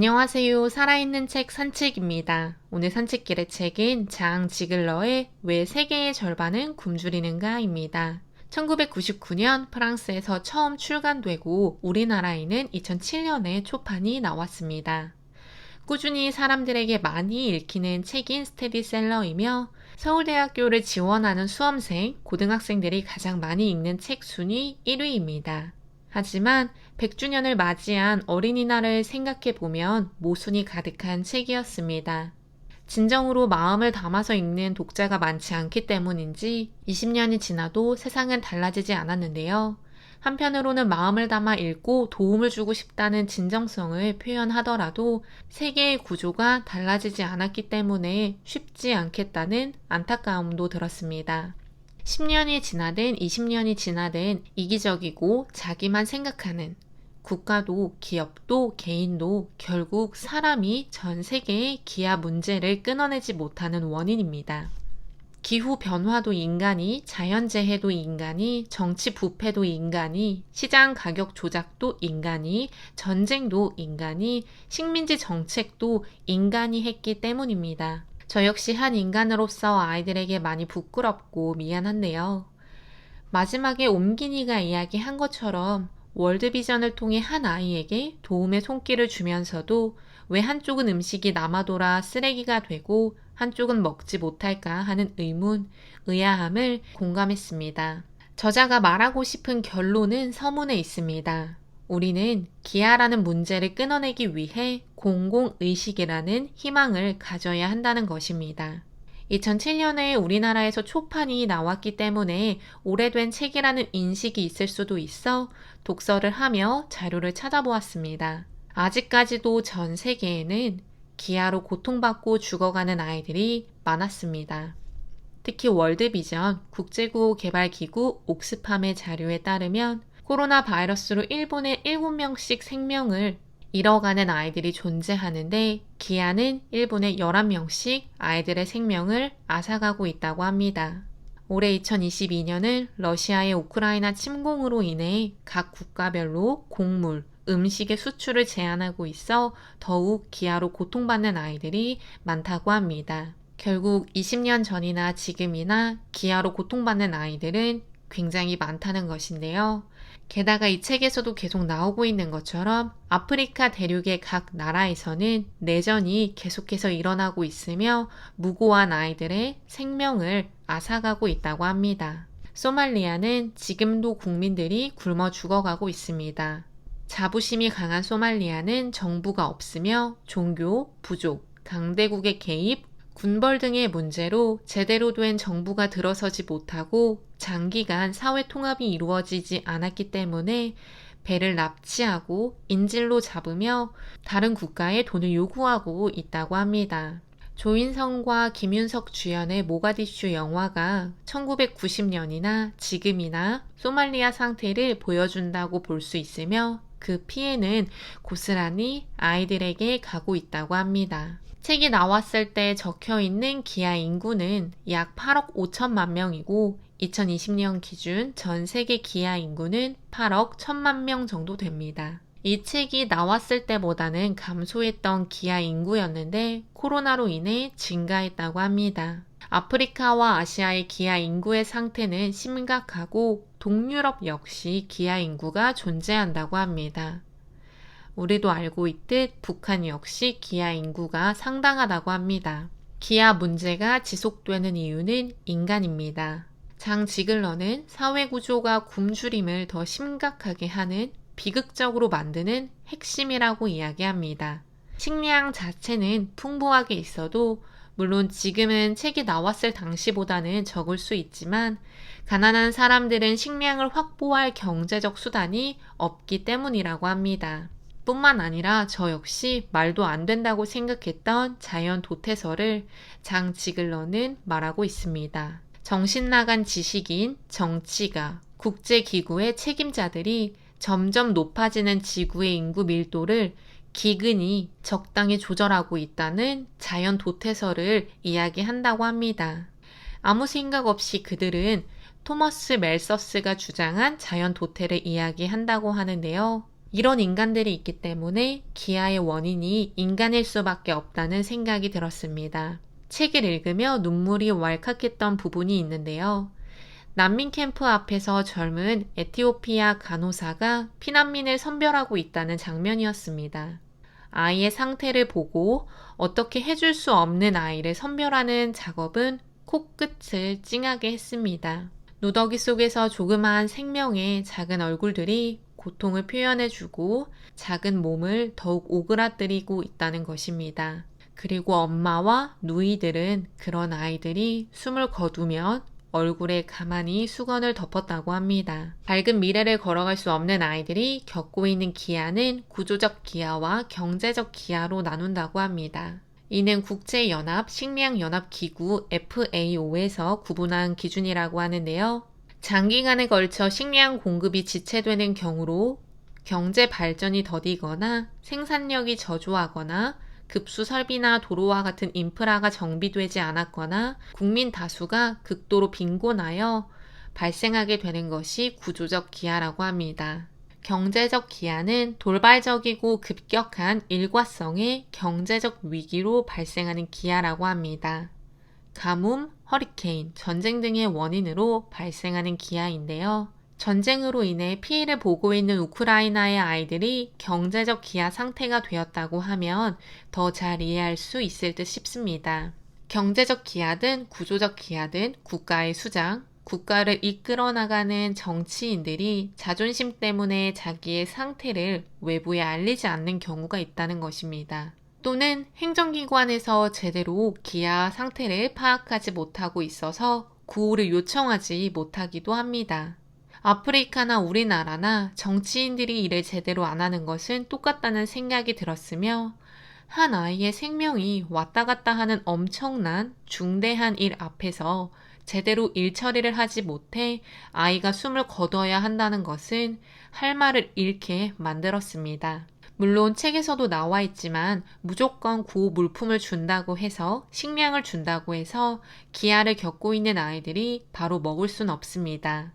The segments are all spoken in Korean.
안녕하세요. 살아있는 책 산책입니다. 오늘 산책길의 책은 장 지글러의 왜 세계의 절반은 굶주리는가입니다. 1999년 프랑스에서 처음 출간되고 우리나라에는 2007년에 초판이 나왔습니다. 꾸준히 사람들에게 많이 읽히는 책인 스테디셀러이며 서울대학교를 지원하는 수험생, 고등학생들이 가장 많이 읽는 책 순위 1위입니다. 하지만 100주년을 맞이한 어린이날을 생각해보면 모순이 가득한 책이었습니다. 진정으로 마음을 담아서 읽는 독자가 많지 않기 때문인지 20년이 지나도 세상은 달라지지 않았는데요. 한편으로는 마음을 담아 읽고 도움을 주고 싶다는 진정성을 표현하더라도 세계의 구조가 달라지지 않았기 때문에 쉽지 않겠다는 안타까움도 들었습니다. 10년이 지나든 20년이 지나든 이기적이고 자기만 생각하는 국가도 기업도 개인도 결국 사람이 전 세계의 기아 문제를 끊어내지 못하는 원인입니다. 기후 변화도 인간이, 자연재해도 인간이, 정치 부패도 인간이, 시장 가격 조작도 인간이, 전쟁도 인간이, 식민지 정책도 인간이 했기 때문입니다. 저 역시 한 인간으로서 아이들에게 많이 부끄럽고 미안한데요. 마지막에 옴기니가 이야기한 것처럼 월드비전을 통해 한 아이에게 도움의 손길을 주면서도 왜 한쪽은 음식이 남아돌아 쓰레기가 되고 한쪽은 먹지 못할까 하는 의문, 의아함을 공감했습니다. 저자가 말하고 싶은 결론은 서문에 있습니다. 우리는 기아라는 문제를 끊어내기 위해 공공의식이라는 희망을 가져야 한다는 것입니다. 2007년에 우리나라에서 초판이 나왔기 때문에 오래된 책이라는 인식이 있을 수도 있어 독서를 하며 자료를 찾아보았습니다. 아직까지도 전 세계에는 기아로 고통받고 죽어가는 아이들이 많았습니다. 특히 월드비전 국제구호개발기구 옥스팜의 자료에 따르면 코로나 바이러스로 일본의 7명씩 생명을 잃어가는 아이들이 존재하는데 기아는 일본의 11명씩 아이들의 생명을 앗아가고 있다고 합니다. 올해 2022년은 러시아의 우크라이나 침공으로 인해 각 국가별로 곡물, 음식의 수출을 제한하고 있어 더욱 기아로 고통받는 아이들이 많다고 합니다. 결국 20년 전이나 지금이나 기아로 고통받는 아이들은 굉장히 많다는 것인데요. 게다가 이 책에서도 계속 나오고 있는 것처럼 아프리카 대륙의 각 나라에서는 내전이 계속해서 일어나고 있으며 무고한 아이들의 생명을 앗아가고 있다고 합니다. 소말리아는 지금도 국민들이 굶어 죽어가고 있습니다. 자부심이 강한 소말리아는 정부가 없으며 종교, 부족, 강대국의 개입, 군벌 등의 문제로 제대로 된 정부가 들어서지 못하고 장기간 사회 통합이 이루어지지 않았기 때문에 배를 납치하고 인질로 잡으며 다른 국가에 돈을 요구하고 있다고 합니다. 조인성과 김윤석 주연의 모가디슈 영화가 1990년이나 지금이나 소말리아 상태를 보여준다고 볼 수 있으며 그 피해는 고스란히 아이들에게 가고 있다고 합니다. 책이 나왔을 때 적혀있는 기아 인구는 약 8억 5천만 명이고 2020년 기준 전 세계 기아 인구는 8억 1천만 명 정도 됩니다. 이 책이 나왔을 때보다는 감소했던 기아 인구였는데 코로나로 인해 증가했다고 합니다. 아프리카와 아시아의 기아 인구의 상태는 심각하고 동유럽 역시 기아 인구가 존재한다고 합니다. 우리도 알고 있듯 북한 역시 기아 인구가 상당하다고 합니다. 기아 문제가 지속되는 이유는 인간입니다. 장 지글러는 사회구조가 굶주림을 더 심각하게 하는 비극적으로 만드는 핵심이라고 이야기합니다. 식량 자체는 풍부하게 있어도 물론 지금은 책이 나왔을 당시보다는 적을 수 있지만 가난한 사람들은 식량을 확보할 경제적 수단이 없기 때문이라고 합니다. 뿐만 아니라 저 역시 말도 안 된다고 생각했던 자연 도태설을 장 지글러는 말하고 있습니다. 정신 나간 지식인, 정치가, 국제기구의 책임자들이 점점 높아지는 지구의 인구 밀도를 기근이 적당히 조절하고 있다는 자연 도태설을 이야기한다고 합니다. 아무 생각 없이 그들은 토머스 멜서스가 주장한 자연 도태를 이야기한다고 하는데요. 이런 인간들이 있기 때문에 기아의 원인이 인간일 수밖에 없다는 생각이 들었습니다. 책을 읽으며 눈물이 왈칵했던 부분이 있는데요. 난민 캠프 앞에서 젊은 에티오피아 간호사가 피난민을 선별하고 있다는 장면이었습니다. 아이의 상태를 보고 어떻게 해줄 수 없는 아이를 선별하는 작업은 코끝을 찡하게 했습니다. 누더기 속에서 조그마한 생명의 작은 얼굴들이 고통을 표현해주고 작은 몸을 더욱 오그라뜨리고 있다는 것입니다. 그리고 엄마와 누이들은 그런 아이들이 숨을 거두면 얼굴에 가만히 수건을 덮었다고 합니다. 밝은 미래를 걸어갈 수 없는 아이들이 겪고 있는 기아는 구조적 기아와 경제적 기아로 나눈다고 합니다. 이는 국제연합 식량연합기구 FAO에서 구분한 기준이라고 하는데요. 장기간에 걸쳐 식량 공급이 지체되는 경우로 경제 발전이 더디거나 생산력이 저조하거나 급수 설비나 도로와 같은 인프라가 정비되지 않았거나 국민 다수가 극도로 빈곤하여 발생하게 되는 것이 구조적 기아라고 합니다. 경제적 기아는 돌발적이고 급격한 일과성의 경제적 위기로 발생하는 기아라고 합니다. 가뭄, 허리케인, 전쟁 등의 원인으로 발생하는 기아인데요. 전쟁으로 인해 피해를 보고 있는 우크라이나의 아이들이 경제적 기아 상태가 되었다고 하면 더 잘 이해할 수 있을 듯 싶습니다. 경제적 기아든 구조적 기아든 국가의 수장, 국가를 이끌어 나가는 정치인들이 자존심 때문에 자기의 상태를 외부에 알리지 않는 경우가 있다는 것입니다. 또는 행정기관에서 제대로 기아 상태를 파악하지 못하고 있어서 구호를 요청하지 못하기도 합니다. 아프리카나 우리나라나 정치인들이 일을 제대로 안 하는 것은 똑같다는 생각이 들었으며 한 아이의 생명이 왔다 갔다 하는 엄청난 중대한 일 앞에서 제대로 일 처리를 하지 못해 아이가 숨을 거둬야 한다는 것은 할 말을 잃게 만들었습니다. 물론 책에서도 나와 있지만 무조건 구호 물품을 준다고 해서 식량을 준다고 해서 기아를 겪고 있는 아이들이 바로 먹을 순 없습니다.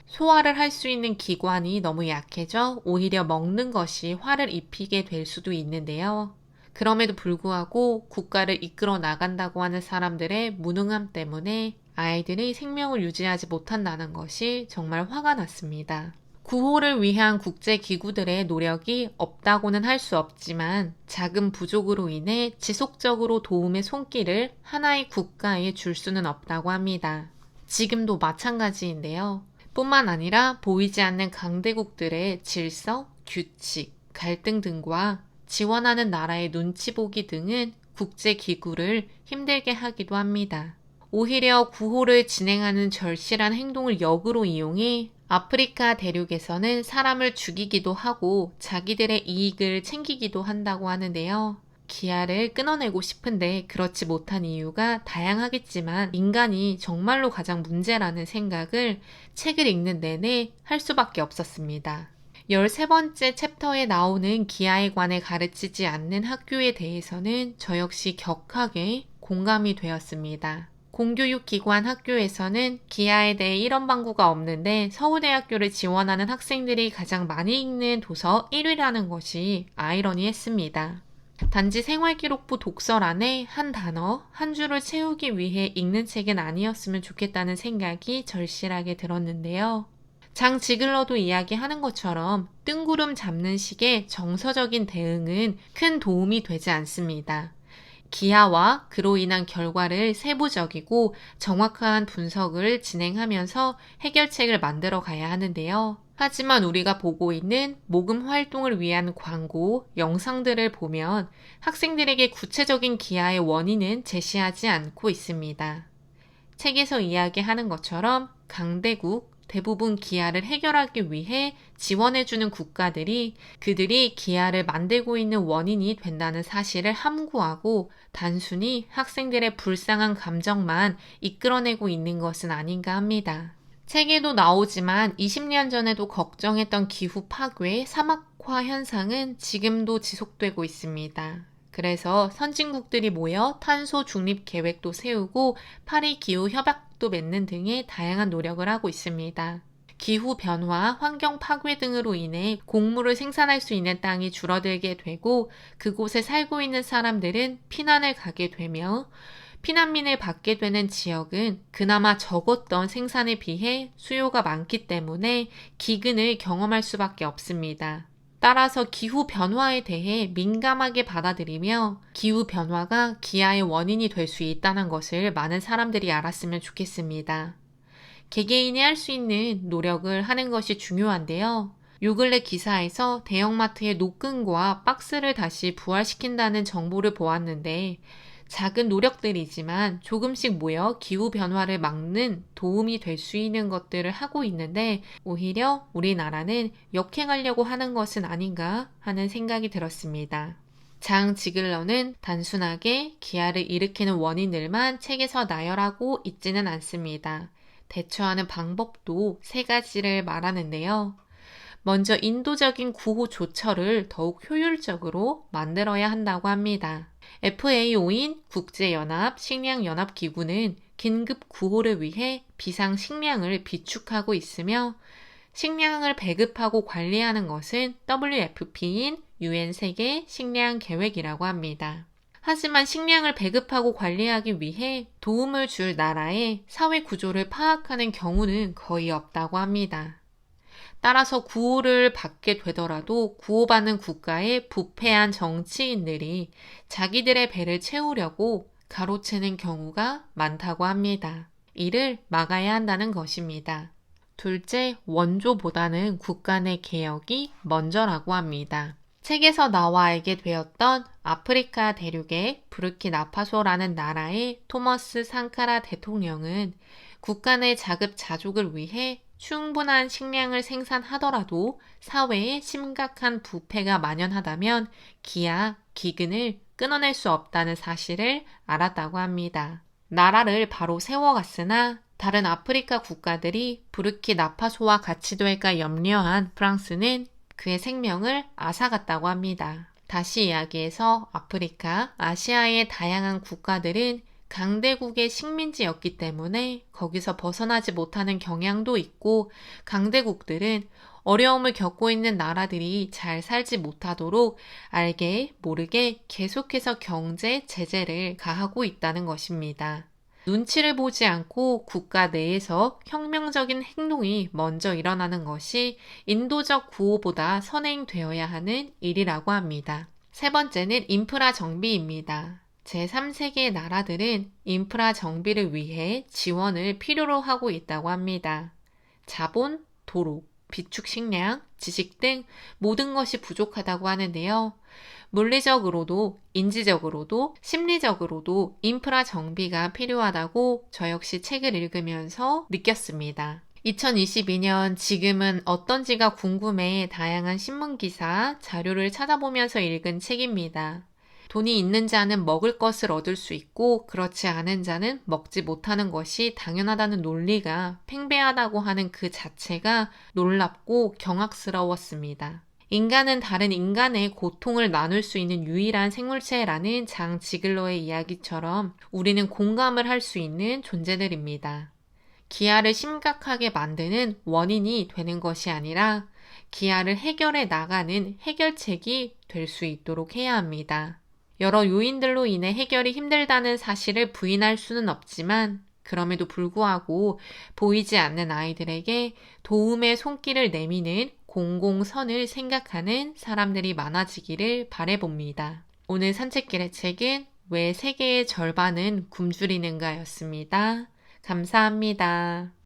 소화를 할 수 있는 기관이 너무 약해져 오히려 먹는 것이 화를 입히게 될 수도 있는데요. 그럼에도 불구하고 국가를 이끌어 나간다고 하는 사람들의 무능함 때문에 아이들이 생명을 유지하지 못한다는 것이 정말 화가 났습니다. 구호를 위한 국제기구들의 노력이 없다고는 할 수 없지만 작은 부족으로 인해 지속적으로 도움의 손길을 하나의 국가에 줄 수는 없다고 합니다. 지금도 마찬가지인데요. 뿐만 아니라 보이지 않는 강대국들의 질서, 규칙, 갈등 등과 지원하는 나라의 눈치 보기 등은 국제기구를 힘들게 하기도 합니다. 오히려 구호를 진행하는 절실한 행동을 역으로 이용해 아프리카 대륙에서는 사람을 죽이기도 하고 자기들의 이익을 챙기기도 한다고 하는데요. 기아를 끊어내고 싶은데 그렇지 못한 이유가 다양하겠지만 인간이 정말로 가장 문제라는 생각을 책을 읽는 내내 할 수밖에 없었습니다. 13번째 챕터에 나오는 기아에 관해 가르치지 않는 학교에 대해서는 저 역시 격하게 공감이 되었습니다. 공교육기관 학교에서는 기아에 대해 이런 방구가 없는데 서울대학교를 지원하는 학생들이 가장 많이 읽는 도서 1위라는 것이 아이러니했습니다. 단지 생활기록부 독서란에 한 단어, 한 줄을 채우기 위해 읽는 책은 아니었으면 좋겠다는 생각이 절실하게 들었는데요. 장 지글러도 이야기하는 것처럼 뜬구름 잡는 식의 정서적인 대응은 큰 도움이 되지 않습니다. 기아와 그로 인한 결과를 세부적이고 정확한 분석을 진행하면서 해결책을 만들어 가야 하는데요. 하지만 우리가 보고 있는 모금 활동을 위한 광고, 영상들을 보면 학생들에게 구체적인 기아의 원인은 제시하지 않고 있습니다. 책에서 이야기하는 것처럼 강대국, 대부분 기아를 해결하기 위해 지원해주는 국가들이 그들이 기아를 만들고 있는 원인이 된다는 사실을 함구하고 단순히 학생들의 불쌍한 감정만 이끌어내고 있는 것은 아닌가 합니다. 책에도 나오지만 20년 전에도 걱정했던 기후 파괴, 사막화 현상은 지금도 지속되고 있습니다. 그래서 선진국들이 모여 탄소 중립 계획도 세우고 파리 기후 협약도 맺는 등의 다양한 노력을 하고 있습니다. 기후 변화, 환경 파괴 등으로 인해 곡물을 생산할 수 있는 땅이 줄어들게 되고 그곳에 살고 있는 사람들은 피난을 가게 되며 피난민을 받게 되는 지역은 그나마 적었던 생산에 비해 수요가 많기 때문에 기근을 경험할 수밖에 없습니다. 따라서 기후 변화에 대해 민감하게 받아들이며 기후 변화가 기아의 원인이 될 수 있다는 것을 많은 사람들이 알았으면 좋겠습니다. 개개인이 할 수 있는 노력을 하는 것이 중요한데요. 요 근래 기사에서 대형마트의 노끈과 박스를 다시 부활시킨다는 정보를 보았는데 작은 노력들이지만 조금씩 모여 기후변화를 막는 도움이 될 수 있는 것들을 하고 있는데 오히려 우리나라는 역행하려고 하는 것은 아닌가 하는 생각이 들었습니다. 장 지글러는 단순하게 기아를 일으키는 원인들만 책에서 나열하고 있지는 않습니다. 대처하는 방법도 세 가지를 말하는데요. 먼저 인도적인 구호 조처를 더욱 효율적으로 만들어야 한다고 합니다. FAO인 국제연합 식량연합기구는 긴급 구호를 위해 비상 식량을 비축하고 있으며 식량을 배급하고 관리하는 것은 WFP인 UN 세계 식량 계획이라고 합니다. 하지만 식량을 배급하고 관리하기 위해 도움을 줄 나라의 사회 구조를 파악하는 경우는 거의 없다고 합니다. 따라서 구호를 받게 되더라도 구호받는 국가의 부패한 정치인들이 자기들의 배를 채우려고 가로채는 경우가 많다고 합니다. 이를 막아야 한다는 것입니다. 둘째, 원조보다는 국가 내 개혁이 먼저라고 합니다. 책에서 나와 알게 되었던 아프리카 대륙의 부르키나파소라는 나라의 토머스 상카라 대통령은 국가 내 자급자족을 위해 충분한 식량을 생산하더라도 사회에 심각한 부패가 만연하다면 기아, 기근을 끊어낼 수 없다는 사실을 알았다고 합니다. 나라를 바로 세워갔으나 다른 아프리카 국가들이 부르키나파소와 같이 될까 염려한 프랑스는 그의 생명을 앗아갔다고 합니다. 다시 이야기해서 아프리카, 아시아의 다양한 국가들은 강대국의 식민지였기 때문에 거기서 벗어나지 못하는 경향도 있고 강대국들은 어려움을 겪고 있는 나라들이 잘 살지 못하도록 알게 모르게 계속해서 경제 제재를 가하고 있다는 것입니다. 눈치를 보지 않고 국가 내에서 혁명적인 행동이 먼저 일어나는 것이 인도적 구호보다 선행되어야 하는 일이라고 합니다. 세 번째는 인프라 정비입니다. 제3세계 나라들은 인프라 정비를 위해 지원을 필요로 하고 있다고 합니다. 자본, 도로, 비축 식량, 지식 등 모든 것이 부족하다고 하는데요. 물리적으로도 인지적으로도 심리적으로도 인프라 정비가 필요하다고 저 역시 책을 읽으면서 느꼈습니다. 2022년 지금은 어떤지가 궁금해 다양한 신문기사, 자료를 찾아보면서 읽은 책입니다. 돈이 있는 자는 먹을 것을 얻을 수 있고 그렇지 않은 자는 먹지 못하는 것이 당연하다는 논리가 팽배하다고 하는 그 자체가 놀랍고 경악스러웠습니다. 인간은 다른 인간의 고통을 나눌 수 있는 유일한 생물체라는 장 지글러의 이야기처럼 우리는 공감을 할 수 있는 존재들입니다. 기아를 심각하게 만드는 원인이 되는 것이 아니라 기아를 해결해 나가는 해결책이 될 수 있도록 해야 합니다. 여러 요인들로 인해 해결이 힘들다는 사실을 부인할 수는 없지만 그럼에도 불구하고 보이지 않는 아이들에게 도움의 손길을 내미는 공공선을 생각하는 사람들이 많아지기를 바라봅니다. 오늘 산책길의 책은 왜 세계의 절반은 굶주리는가 였습니다. 감사합니다.